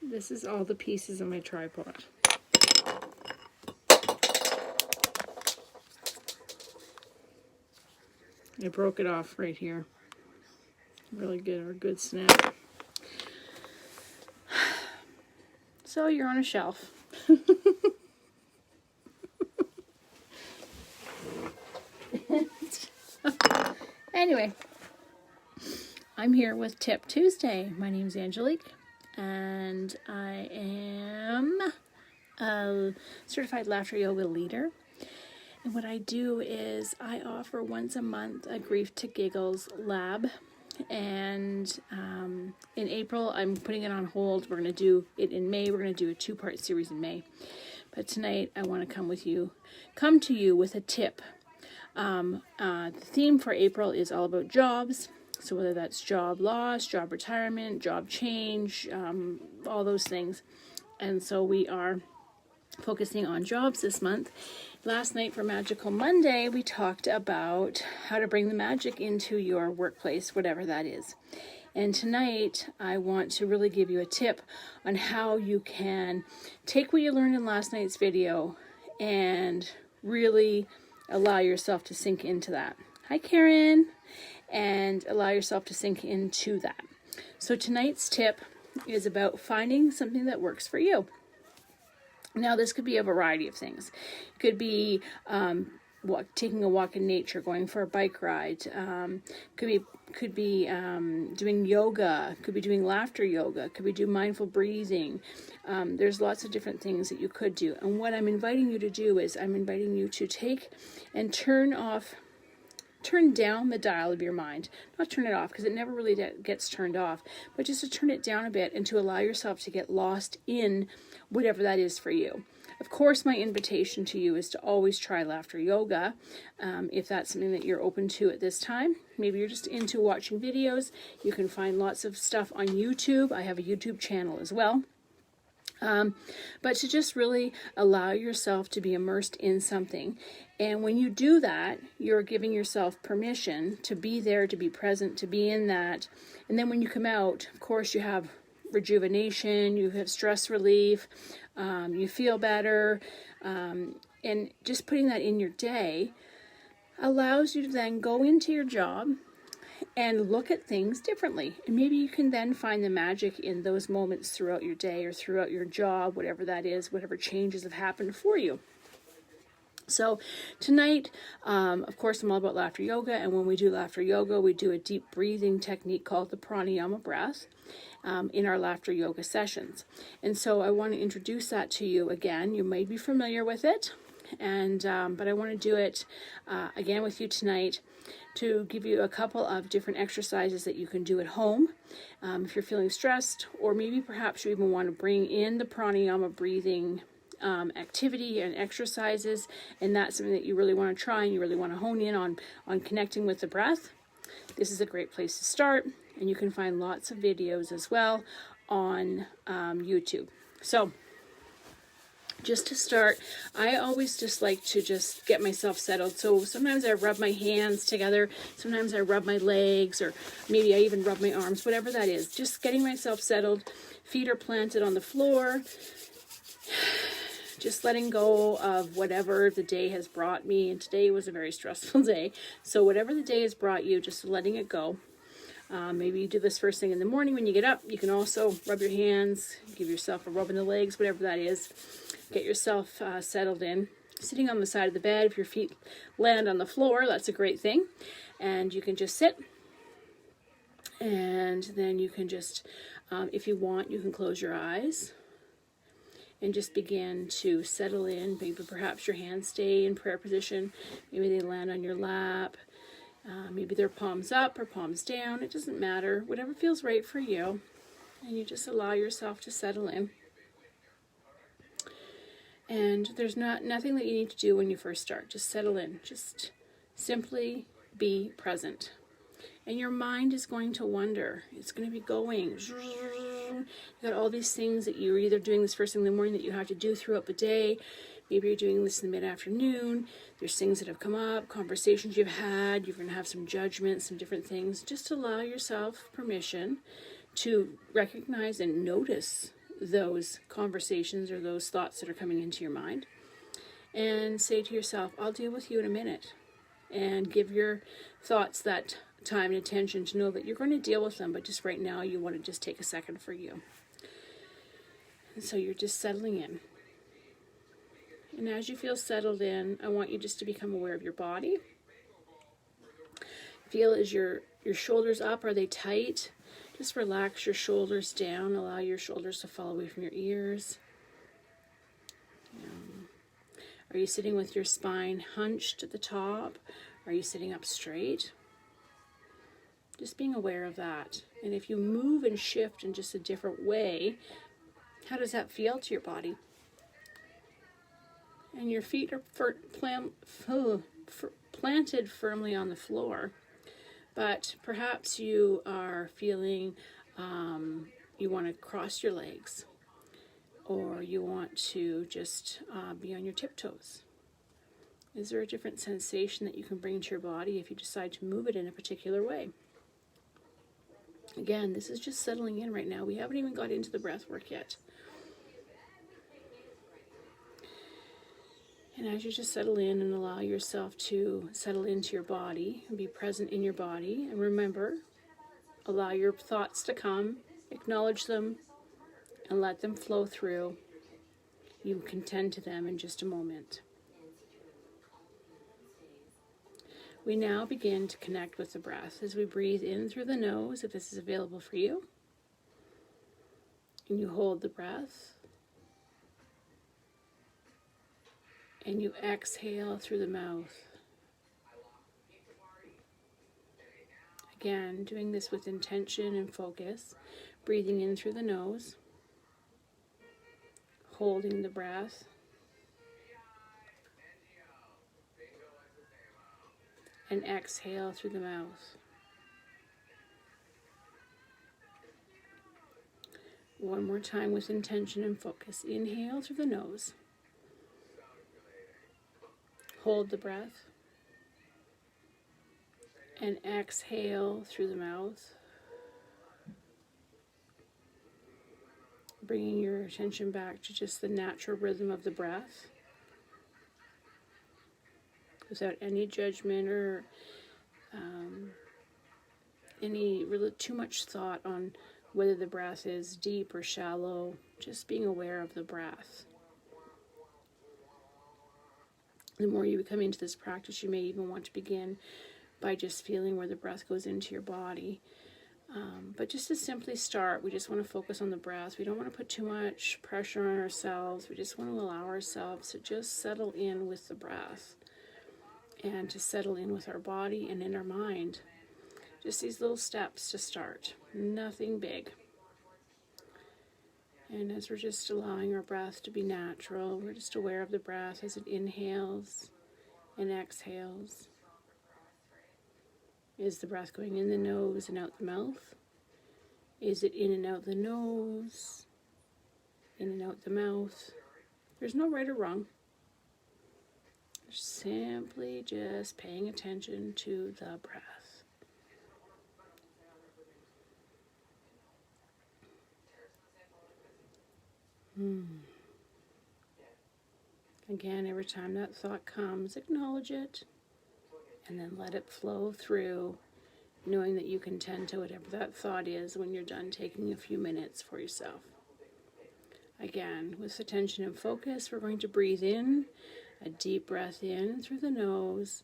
This is all the pieces of my tripod. I broke it off right here. Really good, or a good snap. So you're on a shelf. Anyway, I'm here with Tip Tuesday. My name's Angelique, and I am a certified laughter yoga leader. And what I do is I offer once a month a Grief to Giggles lab. And in April, I'm putting it on hold. We're going to do it in May. We're going to do a 2-part series in May. But tonight, I want to come to you with a tip. The theme for April is all about jobs. So whether that's job loss, job retirement, job change, all those things. And so we are focusing on jobs this month. Last night for Magical Monday, we talked about how to bring the magic into your workplace, whatever that is. And tonight, I want to really give you a tip on how you can take what you learned in last night's video and really allow yourself to sink into that. Hi, Karen. And allow yourself to sink into that. So tonight's tip is about finding something that works for you. Now, this could be a variety of things. It could be taking a walk in nature, going for a bike ride. Could be doing yoga. Could be doing laughter yoga. Could be doing mindful breathing. There's lots of different things that you could do. And what I'm inviting you to do is I'm inviting you to take and turn down the dial of your mind. Not turn it off, because it never really gets turned off, but just to turn it down a bit and to allow yourself to get lost in whatever that is for you. Of course, my invitation to you is to always try laughter yoga, if that's something that you're open to at this time. Maybe you're just into watching videos. You can find lots of stuff on YouTube. I have a YouTube channel as well. But to just really allow yourself to be immersed in something. And when you do that, you're giving yourself permission to be there, to be present, to be in that. And then when you come out, of course, you have rejuvenation, you have stress relief, you feel better. And just putting that in your day allows you to then go into your job and look at things differently. And maybe you can then find the magic in those moments throughout your day or throughout your job, whatever that is, whatever changes have happened for you. So tonight, of course, I'm all about laughter yoga. And when we do laughter yoga, we do a deep breathing technique called the pranayama breath in our laughter yoga sessions. And so I want to introduce that to you again. You may be familiar with it. But I want to do it again with you tonight to give you a couple of different exercises that you can do at home if you're feeling stressed, or maybe perhaps you even want to bring in the pranayama breathing activity and exercises, and that's something that you really want to try and you really want to hone in on connecting with the breath. This is a great place to start, and you can find lots of videos as well on YouTube. So just to start, I always just like to just get myself settled. So sometimes I rub my hands together, sometimes I rub my legs, or maybe I even rub my arms, whatever that is. Just getting myself settled, feet are planted on the floor, just letting go of whatever the day has brought me. And today was a very stressful day. So whatever the day has brought you, just letting it go. Maybe you do this first thing in the morning when you get up. You can also rub your hands, give yourself a rub in the legs, whatever that is. Get yourself settled in. Sitting on the side of the bed, if your feet land on the floor, that's a great thing. And you can just sit. And then you can just, if you want, you can close your eyes and just begin to settle in. Maybe perhaps your hands stay in prayer position. Maybe they land on your lap. Maybe they're palms up or palms down. It doesn't matter. Whatever feels right for you. And you just allow yourself to settle in. And there's nothing that you need to do when you first start. Just settle in. Just simply be present. And your mind is going to wander. It's going to be going. You got all these things that you're either doing this first thing in the morning that you have to do throughout the day. Maybe you're doing this in the mid-afternoon. There's things that have come up, conversations you've had. You're going to have some judgments, some different things. Just allow yourself permission to recognize and notice those conversations or those thoughts that are coming into your mind, and say to yourself, I'll deal with you in a minute. And give your thoughts that time and attention to know that you're going to deal with them, but just right now you want to just take a second for you. And so you're just settling in. And as you feel settled in, I want you just to become aware of your body. Feel as your shoulders up, are they tight? Just relax your shoulders down. Allow your shoulders to fall away from your ears. Are you sitting with your spine hunched at the top? Are you sitting up straight? Just being aware of that. And if you move and shift in just a different way, how does that feel to your body? And your feet are planted firmly on the floor, but perhaps you are feeling you want to cross your legs, or you want to just be on your tiptoes. Is there a different sensation that you can bring to your body if you decide to move it in a particular way? Again, this is just settling in right now. We haven't even got into the breath work yet. And as you just settle in and allow yourself to settle into your body and be present in your body, and remember, allow your thoughts to come, acknowledge them, and let them flow through. You can tend to them in just a moment. We now begin to connect with the breath as we breathe in through the nose, if this is available for you. And you hold the breath. And you exhale through the mouth. Again, doing this with intention and focus. Breathing in through the nose. Holding the breath. And exhale through the mouth. One more time with intention and focus. Inhale through the nose. Hold the breath. And exhale through the mouth. Bringing your attention back to just the natural rhythm of the breath, without any judgment or any really too much thought on whether the breath is deep or shallow. Just being aware of the breath. The more you become into this practice, you may even want to begin by just feeling where the breath goes into your body. But just to simply start, we just want to focus on the breath. We don't want to put too much pressure on ourselves. We just want to allow ourselves to just settle in with the breath and to settle in with our body and in our mind. Just these little steps to start. Nothing big. And as we're just allowing our breath to be natural, we're just aware of the breath as it inhales and exhales. Is the breath going in the nose and out the mouth? Is it in and out the nose, in and out the mouth? There's no right or wrong. Simply just paying attention to the breath. Again, every time that thought comes, acknowledge it. And then let it flow through, knowing that you can tend to whatever that thought is when you're done taking a few minutes for yourself. Again, with attention and focus, we're going to breathe in, a deep breath in through the nose.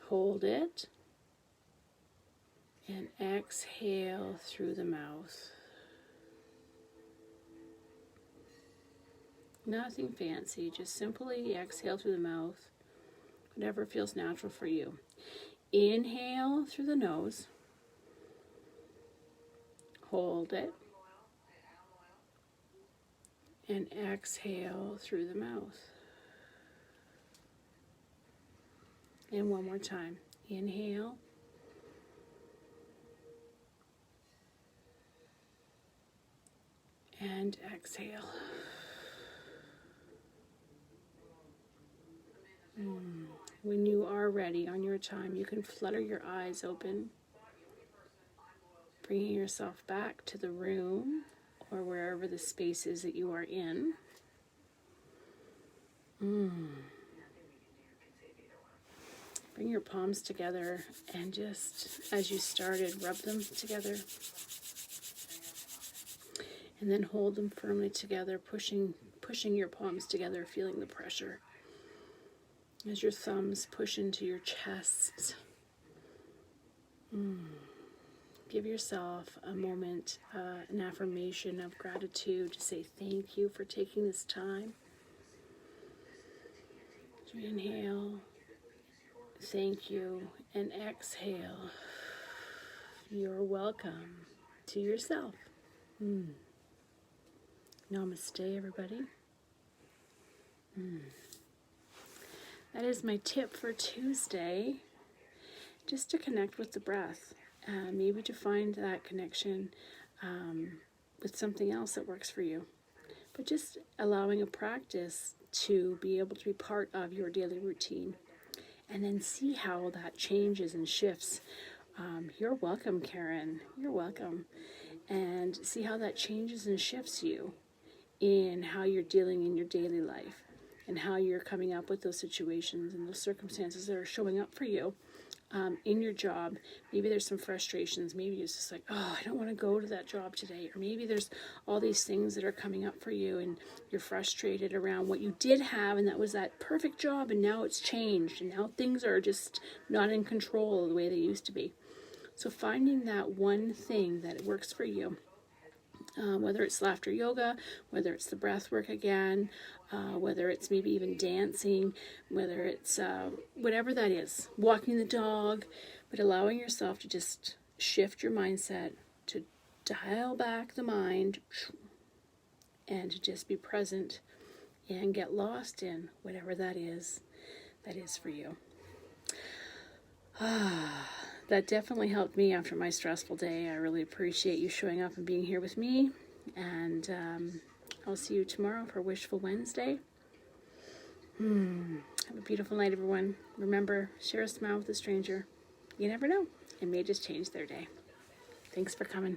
Hold it. And exhale through the mouth. Nothing fancy, just simply exhale through the mouth, whatever feels natural for you. Inhale through the nose, hold it, and exhale through the mouth. And one more time. Inhale, and exhale. When you are ready on your time, you can flutter your eyes open. Bringing yourself back to the room or wherever the space is that you are in. Bring your palms together and just, as you started, rub them together. And then hold them firmly together, pushing your palms together, feeling the pressure. As your thumbs push into your chest. Give yourself a moment, an affirmation of gratitude to say thank you for taking this time. So inhale, thank you, and exhale. You're welcome to yourself. Namaste, everybody. That is my tip for Tuesday, just to connect with the breath. Maybe to find that connection with something else that works for you. But just allowing a practice to be able to be part of your daily routine. And then see how that changes and shifts. You're welcome, Karen. You're welcome. And see how that changes and shifts you in how you're dealing in your daily life. And how you're coming up with those situations and those circumstances that are showing up for you. In your job. Maybe there's some frustrations. Maybe it's just like, oh, I don't want to go to that job today. Or maybe there's all these things that are coming up for you and you're frustrated around what you did have and that was that perfect job and now it's changed and now things are just not in control the way they used to be. So finding that one thing that works for you, whether it's laughter yoga, whether it's the breath work again, whether it's maybe even dancing, whether it's whatever that is, walking the dog, but allowing yourself to just shift your mindset, to dial back the mind, and to just be present and get lost in whatever that is for you. That definitely helped me after my stressful day. I really appreciate you showing up and being here with me. And I'll see you tomorrow for Wishful Wednesday. Have a beautiful night, everyone. Remember, share a smile with a stranger. You never know. It may just change their day. Thanks for coming.